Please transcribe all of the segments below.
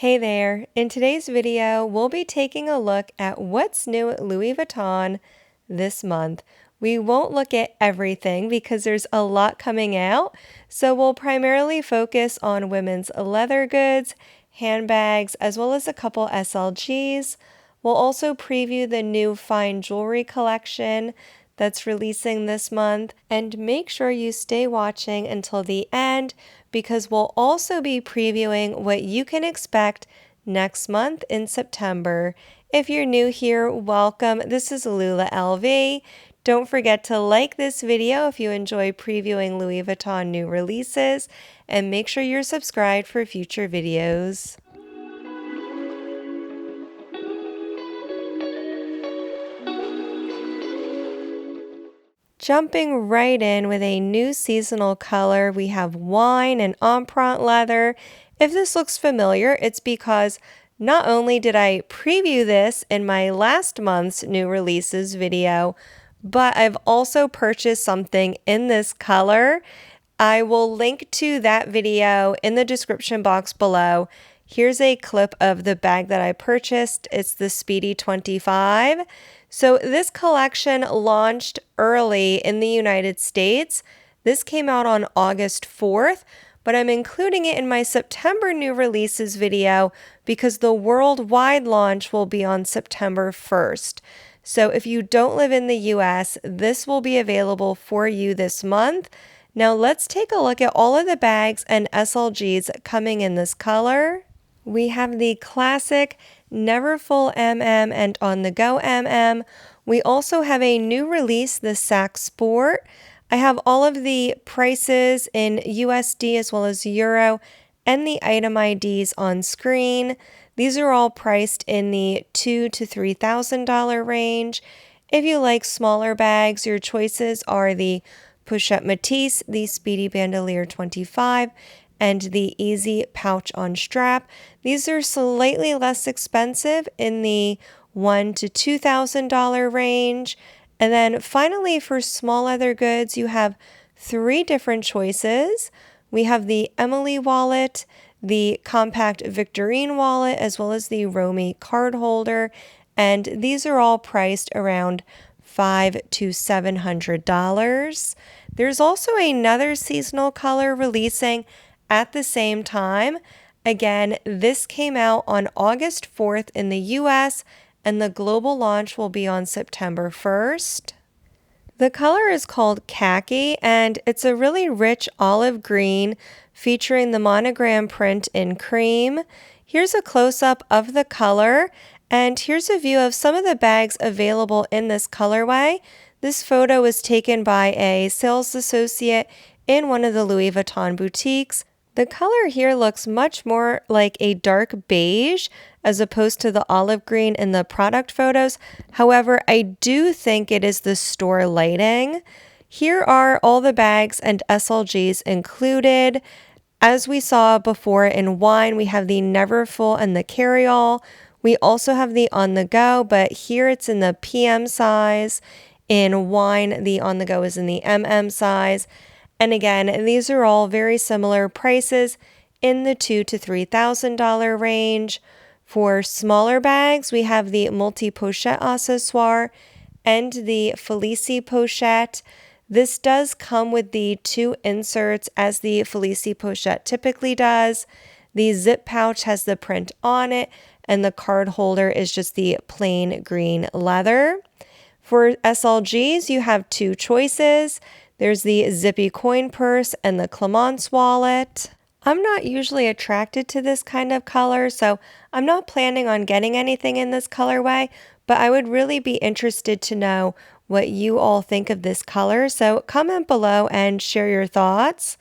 Hey there! In today's video, we'll be taking a look at what's new at Louis Vuitton this month. We won't look at everything because there's a lot coming out, so we'll primarily focus on women's leather goods, handbags, as well as a couple SLGs. We'll also preview the new fine jewelry collection that's releasing this month, and make sure you stay watching until the end because we'll also be previewing what you can expect next month in September. If you're new here, welcome. This is Lula LV. Don't forget to like this video if you enjoy previewing Louis Vuitton new releases, and make sure you're subscribed for future videos. Jumping right in with a new seasonal color, we have wine and empreinte leather. If this looks familiar, it's because not only did I preview this in my last month's new releases video, but I've also purchased something in this color. I will link to that video in the description box below. Here's a clip of the bag that I purchased. It's the Speedy 25. So this collection launched early in the United States. This came out on August 4th, but I'm including it in my September new releases video because the worldwide launch will be on September 1st. So if you don't live in the US, this will be available for you this month. Now let's take a look at all of the bags and SLGs coming in this color. We have the classic Neverfull MM and On The Go MM. We also have a new release, the Sac Sport. I have all of the prices in USD as well as Euro and the item IDs on screen. These are all priced in the $2,000 to $3,000 range. If you like smaller bags, your choices are the Pochette Matisse, the Speedy Bandolier 25, and the Easy Pouch on Strap. These are slightly less expensive in the $1,000 to $2,000 range. And then finally, for small leather goods, you have three different choices. We have the Emily wallet, the compact Victorine wallet, as well as the Romy card holder. And these are all priced around $500 to $700. There's also another seasonal color releasing at the same time. Again, this came out on August 4th in the US, and the global launch will be on September 1st. The color is called Khaki, and it's a really rich olive green featuring the monogram print in cream. Here's a close-up of the color, and here's a view of some of the bags available in this colorway. This photo was taken by a sales associate in one of the Louis Vuitton boutiques. The color here looks much more like a dark beige as opposed to the olive green in the product photos. However, I do think it is the store lighting. Here are all the bags and SLGs included. As we saw before in wine, we have the Neverfull and the carry-all. We also have the On The Go, but here it's in the PM size. In wine, the On The Go is in the MM size. And again, these are all very similar prices in the $2,000 to $3,000 range. For smaller bags, we have the multi-pochette accessoire and the Felicie pochette. This does come with the two inserts as the Felicie pochette typically does. The zip pouch has the print on it, and the card holder is just the plain green leather. For SLGs, you have two choices. There's the zippy coin purse and the Clemence wallet. I'm not usually attracted to this kind of color, so I'm not planning on getting anything in this colorway, but I would really be interested to know what you all think of this color, so comment below and share your thoughts.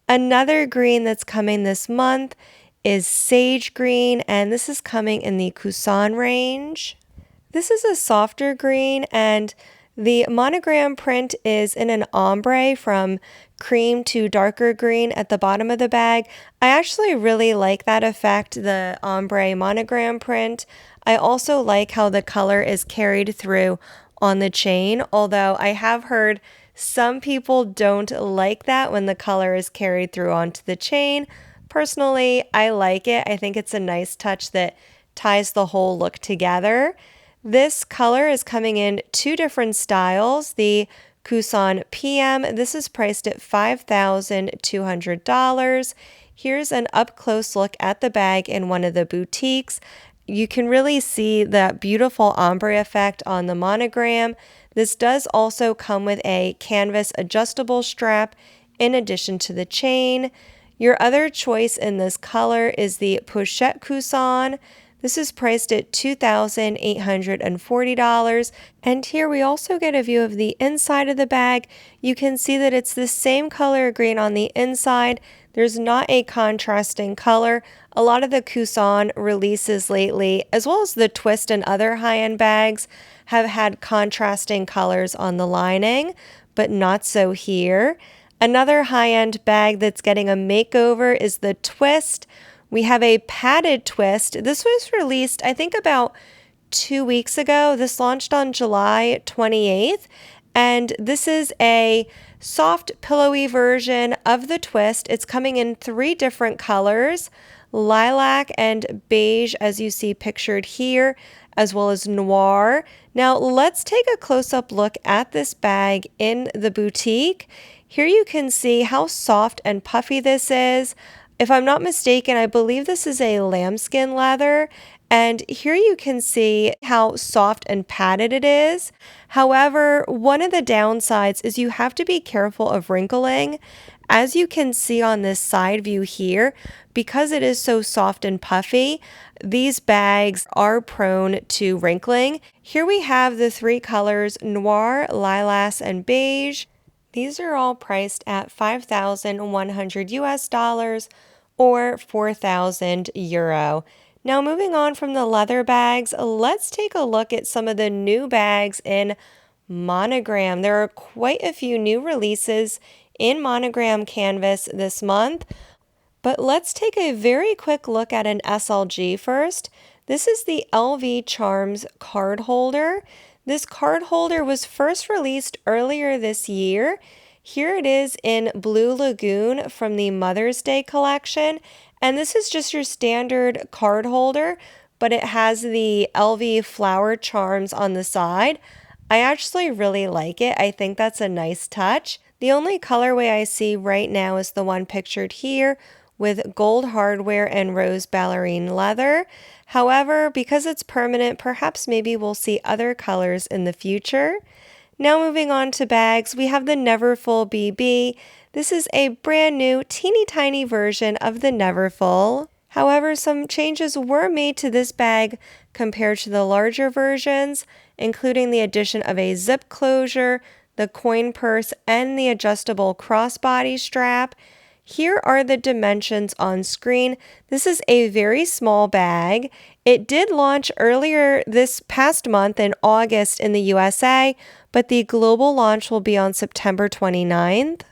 Another green that's coming this month is Sage Green, and this is coming in the Cousin range. This is a softer green, and the monogram print is in an ombre from cream to darker green at the bottom of the bag. I actually really like that effect, the ombre monogram print. I also like how the color is carried through on the chain, although I have heard some people don't like that when the color is carried through onto the chain. Personally, I like it. I think it's a nice touch that ties the whole look together. This color is coming in two different styles. The Kusan PM, this is priced at $5,200. Here's an up-close look at the bag in one of the boutiques. You can really see that beautiful ombre effect on the monogram. This does also come with a canvas adjustable strap in addition to the chain. Your other choice in this color is the Pochette Kusan. This is priced at $2,840. And here we also get a view of the inside of the bag. You can see that it's the same color green on the inside. There's not a contrasting color. A lot of the Kusan releases lately, as well as the Twist and other high-end bags, have had contrasting colors on the lining, but not so here. Another high-end bag that's getting a makeover is the Twist. We have a padded twist. This was released, I think, about 2 weeks ago. This launched on July 28th. And this is a soft, pillowy version of the twist. It's coming in 3 different colors, lilac and beige, as you see pictured here, as well as noir. Now, let's take a close-up look at this bag in the boutique. Here you can see how soft and puffy this is. If I'm not mistaken, I believe this is a lambskin leather, and here you can see how soft and padded it is. However, one of the downsides is you have to be careful of wrinkling. As you can see on this side view here, because it is so soft and puffy, these bags are prone to wrinkling. Here we have the 3 colors, noir, lilac, and beige. These are all priced at $5,100 US or 4,000 euro. Now moving on from the leather bags, let's take a look at some of the new bags in Monogram. There are quite a few new releases in Monogram canvas this month, but let's take a very quick look at an SLG first. This is the LV Charms card holder. This card holder was first released earlier this year. Here it is in Blue Lagoon from the Mother's Day collection. And this is just your standard card holder, but it has the LV flower charms on the side. I actually really like it. I think that's a nice touch. The only colorway I see right now is the one pictured here with gold hardware and rose ballerine leather. However, because it's permanent, perhaps maybe we'll see other colors in the future. Now moving on to bags, we have the Neverfull BB. This is a brand new teeny tiny version of the Neverfull. However, some changes were made to this bag compared to the larger versions, including the addition of a zip closure, the coin purse, and the adjustable crossbody strap. Here are the dimensions on screen. This is a very small bag. It did launch earlier this past month in August in the USA, but the global launch will be on September 29th.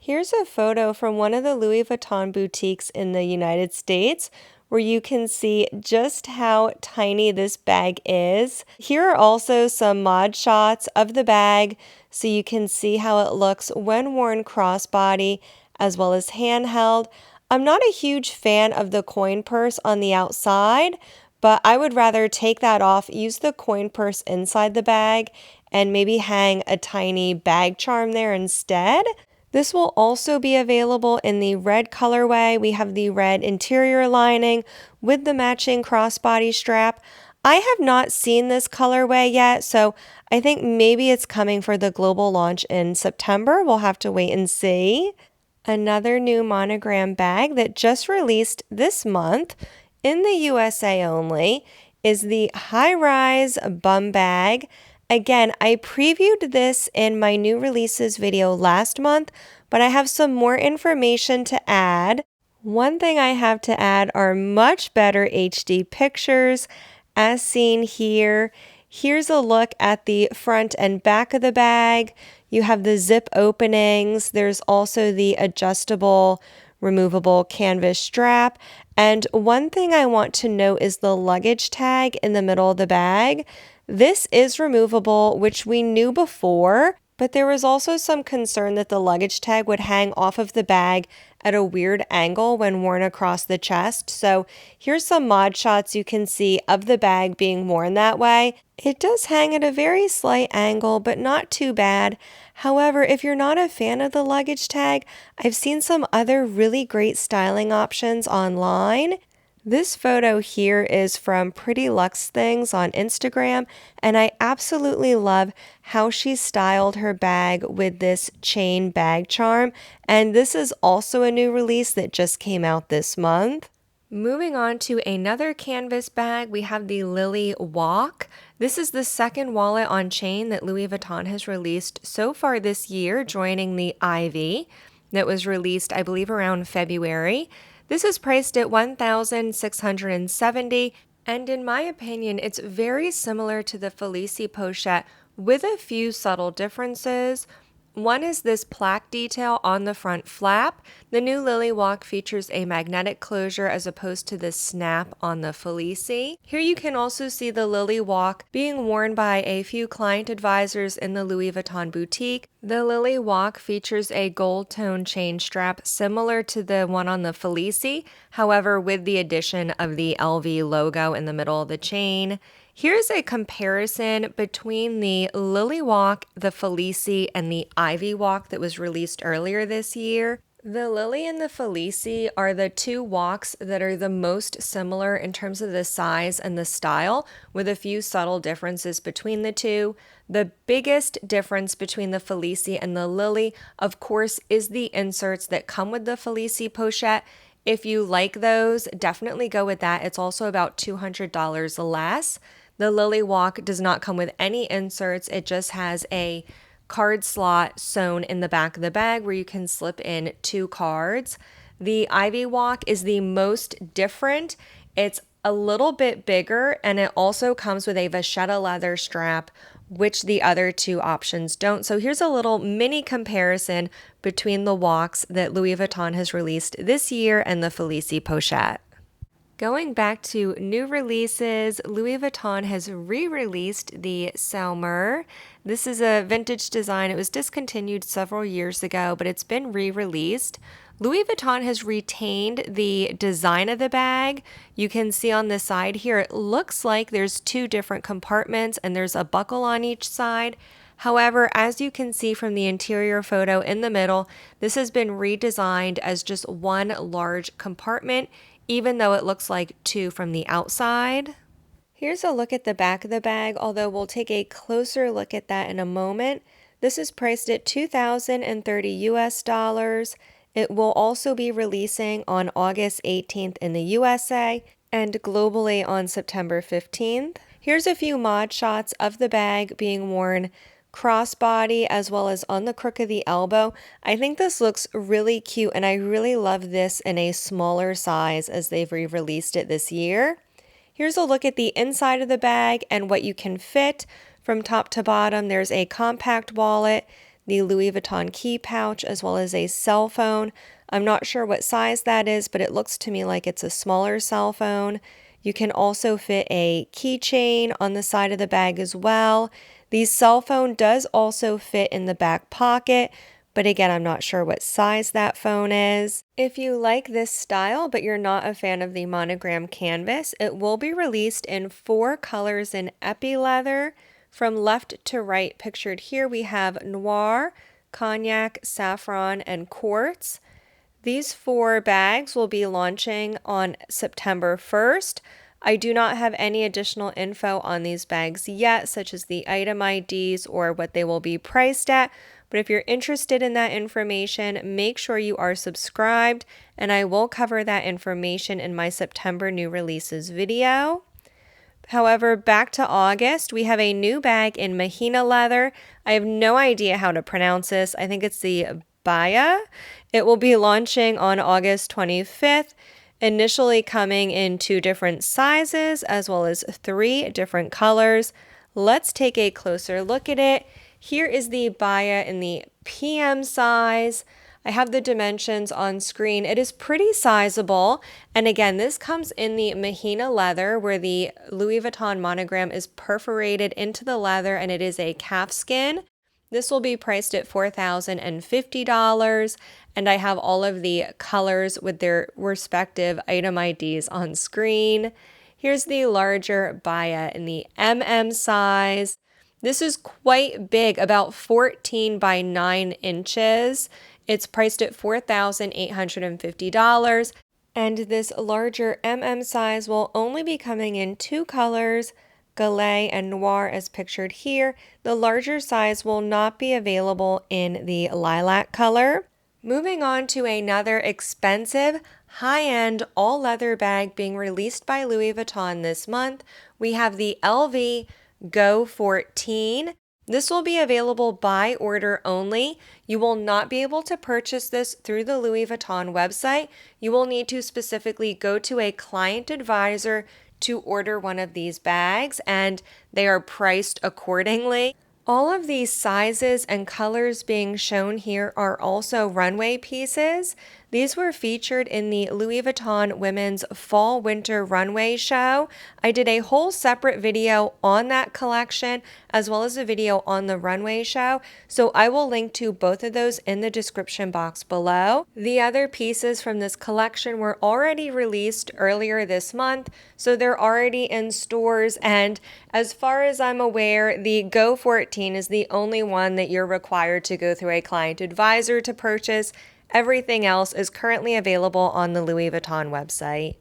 Here's a photo from one of the Louis Vuitton boutiques in the United States where you can see just how tiny this bag is. Here are also some mod shots of the bag so you can see how it looks when worn crossbody as well as handheld. I'm not a huge fan of the coin purse on the outside, but I would rather take that off, use the coin purse inside the bag, and maybe hang a tiny bag charm there instead. This will also be available in the red colorway. We have the red interior lining with the matching crossbody strap. I have not seen this colorway yet, so I think maybe it's coming for the global launch in September. We'll have to wait and see. Another new monogram bag that just released this month in the USA only is the High Rise Bum Bag. Again, I previewed this in my new releases video last month, but I have some more information to add. One thing I have to add are much better HD pictures as seen here. Here's a look at the front and back of the bag. You have the zip openings. There's also the adjustable, removable canvas strap. And one thing I want to note is the luggage tag in the middle of the bag. This is removable, which we knew before, but there was also some concern that the luggage tag would hang off of the bag at a weird angle when worn across the chest. So here's some mod shots you can see of the bag being worn that way. It does hang at a very slight angle, but not too bad. However, if you're not a fan of the luggage tag, I've seen some other really great styling options online. This photo here is from Pretty Luxe Things on Instagram, and I absolutely love how she styled her bag with this chain bag charm, and this is also a new release that just came out this month. Moving on to another canvas bag, we have the Lily Walk. This is the second wallet on chain that Louis Vuitton has released so far this year, joining the Ivy that was released, I believe, around February. This is priced at $1,670, and in my opinion, it's very similar to the Felicie pochette with a few subtle differences. One is this plaque detail on the front flap. The new Lily Walk features a magnetic closure as opposed to the snap on the Felicie. Here you can also see the Lily Walk being worn by a few client advisors in the Louis Vuitton boutique. The Lily Walk features a gold tone chain strap similar to the one on the Felicie, however with the addition of the LV logo in the middle of the chain. Here's a comparison between the Lily Walk, the Felicie, and the Ivy Walk that was released earlier this year. The Lily and the Felicie are the two walks that are the most similar in terms of the size and the style, with a few subtle differences between the two. The biggest difference between the Felicie and the Lily, of course, is the inserts that come with the Felicie pochette. If you like those, definitely go with that. It's also about $200 less. The Lily Walk does not come with any inserts. It just has a card slot sewn in the back of the bag where you can slip in 2 cards. The Ivy Walk is the most different. It's a little bit bigger, and it also comes with a vachetta leather strap, which the other 2 options don't. So here's a little mini comparison between the walks that Louis Vuitton has released this year and the Felicie pochette. Going back to new releases, Louis Vuitton has re-released the Selmer. This is a vintage design. It was discontinued several years ago, but it's been re-released. Louis Vuitton has retained the design of the bag. You can see on the side here, it looks like there's 2 different compartments and there's a buckle on each side. However, as you can see from the interior photo in the middle, this has been redesigned as just one large compartment, even though it looks like 2 from the outside. Here's a look at the back of the bag, although we'll take a closer look at that in a moment. This is priced at $2,030 US. It will also be releasing on August 18th in the USA and globally on September 15th. Here's a few mod shots of the bag being worn crossbody as well as on the crook of the elbow. I think this looks really cute, and I really love this in a smaller size as they've re-released it this year. Here's a look at the inside of the bag and what you can fit from top to bottom. There's a compact wallet, the Louis Vuitton key pouch, as well as a cell phone. I'm not sure what size that is, but it looks to me like it's a smaller cell phone. You can also fit a keychain on the side of the bag as well. The cell phone does also fit in the back pocket, but again, I'm not sure what size that phone is. If you like this style, but you're not a fan of the Monogram canvas, it will be released in 4 colors in epi leather. From left to right pictured here, we have noir, cognac, saffron, and quartz. These 4 bags will be launching on September 1st. I do not have any additional info on these bags yet, such as the item IDs or what they will be priced at. But if you're interested in that information, make sure you are subscribed, and I will cover that information in my September new releases video. However, back to August, we have a new bag in Mahina leather. I have no idea how to pronounce this. I think it's the Baia. It will be launching on August 25th. Initially coming in 2 different sizes as well as 3 different colors. Let's take a closer look at it. Here is the Baia in the PM size. I have the dimensions on screen. It is pretty sizable. And again, this comes in the Mahina leather where the Louis Vuitton monogram is perforated into the leather, and it is a calfskin. This will be priced at $4,050, and I have all of the colors with their respective item IDs on screen. Here's the larger Baia in the size. This is quite big, about 14 by 9 inches. It's priced at $4,850, and this larger size will only be coming in two colors, Gallet and Noir as pictured here. The larger size will not be available in the lilac color. Moving on to another expensive, high-end, all-leather bag being released by Louis Vuitton this month. We have the LV Go 14. This will be available by order only. You will not be able to purchase this through the Louis Vuitton website. You will need to specifically go to a client advisor to order one of these bags, and they are priced accordingly. All of these sizes and colors being shown here are also runway pieces. These were featured in the Louis Vuitton Women's Fall Winter Runway Show. I did a whole separate video on that collection as well as a video on the runway show, so I will link to both of those in the description box below. The other pieces from this collection were already released earlier this month, so they're already in stores, and as far as I'm aware, the Go 14 is the only one that you're required to go through a client advisor to purchase. Everything else is currently available on the Louis Vuitton website.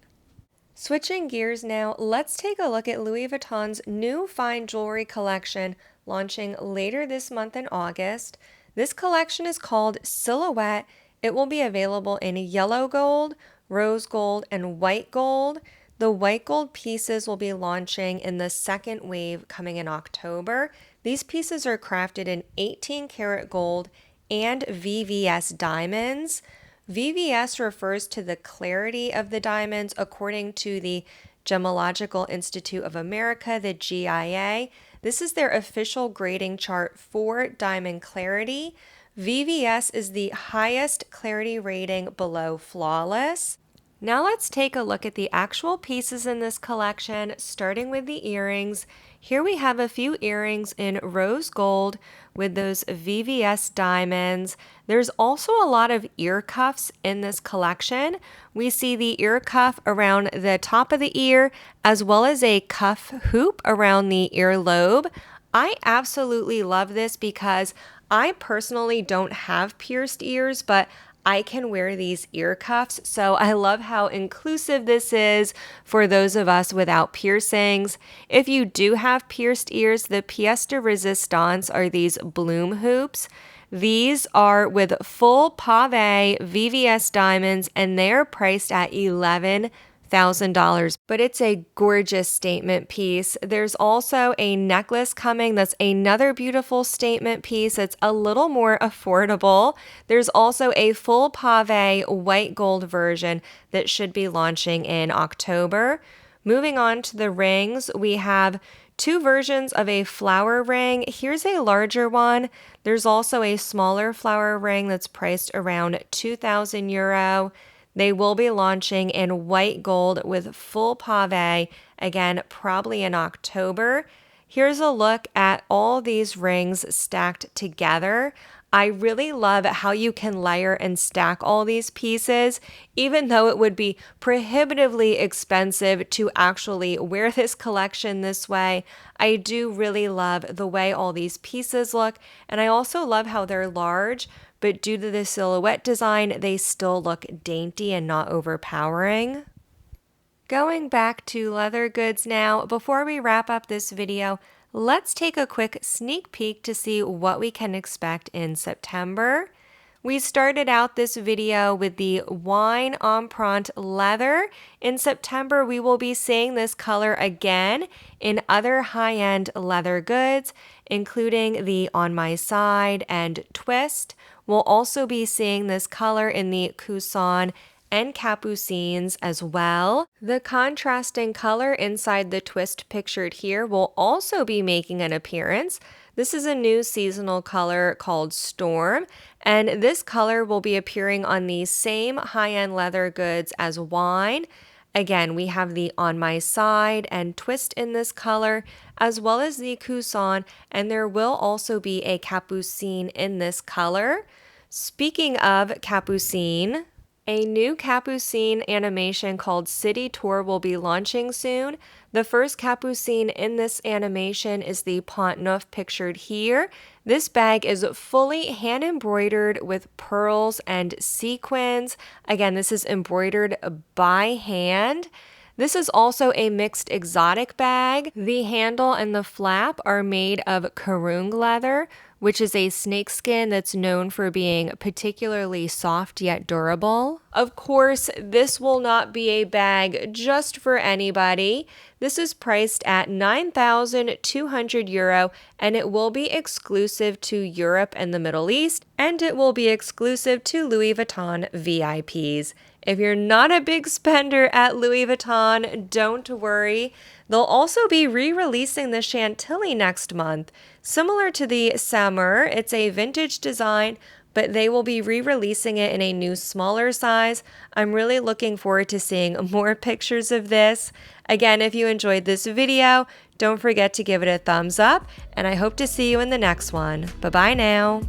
Switching gears now, let's take a look at Louis Vuitton's new fine jewelry collection launching later this month in August. This collection is called Silhouette. It will be available in yellow gold, rose gold, and white gold. The white gold pieces will be launching in the second wave coming in October. These pieces are crafted in 18 karat gold and VVS diamonds. VVS refers to the clarity of the diamonds according to the Gemological Institute of America, the GIA. This is their official grading chart for diamond clarity. VVS is the highest clarity rating below flawless. Now let's take a look at the actual pieces in this collection, starting with the earrings. Here we have a few earrings in rose gold with those VVS diamonds. There's also a lot of ear cuffs in this collection. We see the ear cuff around the top of the ear, as well as a cuff hoop around the earlobe. I absolutely love this because I personally don't have pierced ears, but I can wear these ear cuffs, so I love how inclusive this is for those of us without piercings. If you do have pierced ears, the pièce de résistance are these bloom hoops. These are with full pave VVS diamonds, and they're priced at $11,000, but it's a gorgeous statement piece. There's also a necklace coming that's another beautiful statement piece. It's a little more affordable. There's also a full pave white gold version that should be launching in October. Moving on to the rings, we have two versions of a flower ring. Here's a larger one. There's also a smaller flower ring that's priced around €2,000. They will be launching in white gold with full pave, again, probably in October. Here's a look at all these rings stacked together. I really love how you can layer and stack all these pieces, even though it would be prohibitively expensive to actually wear this collection this way. I do really love the way all these pieces look, and I also love how they're large, but due to the silhouette design, they still look dainty and not overpowering. Going back to leather goods now, before we wrap up this video, let's take a quick sneak peek to see what we can expect in September. We started out this video with the wine empreinte leather. In September, we will be seeing this color again in other high-end leather goods, including the On My Side and Twist. We'll also be seeing this color in the Cousson and Capucines as well. The contrasting color inside the twist pictured here will also be making an appearance. This is a new seasonal color called Storm, and this color will be appearing on the same high-end leather goods as wine. Again, we have the On My Side and Twist in this color, as well as the Coussin, and there will also be a Capucine in this color. Speaking of Capucine, a new Capucine animation called City Tour will be launching soon. The first Capucine in this animation is the Pont Neuf pictured here. This bag is fully hand embroidered with pearls and sequins. Again, this is embroidered by hand. This is also a mixed exotic bag. The handle and the flap are made of karung leather, which is a snakeskin that's known for being particularly soft yet durable. Of course, this will not be a bag just for anybody. This is priced at €9,200 and it will be exclusive to Europe and the Middle East, and it will be exclusive to Louis Vuitton VIPs. If you're not a big spender at Louis Vuitton, don't worry. They'll also be re-releasing the Chantilly next month. Similar to the Saumur, it's a vintage design, but they will be re-releasing it in a new smaller size. I'm really looking forward to seeing more pictures of this. Again, if you enjoyed this video, don't forget to give it a thumbs up, and I hope to see you in the next one. Bye-bye now.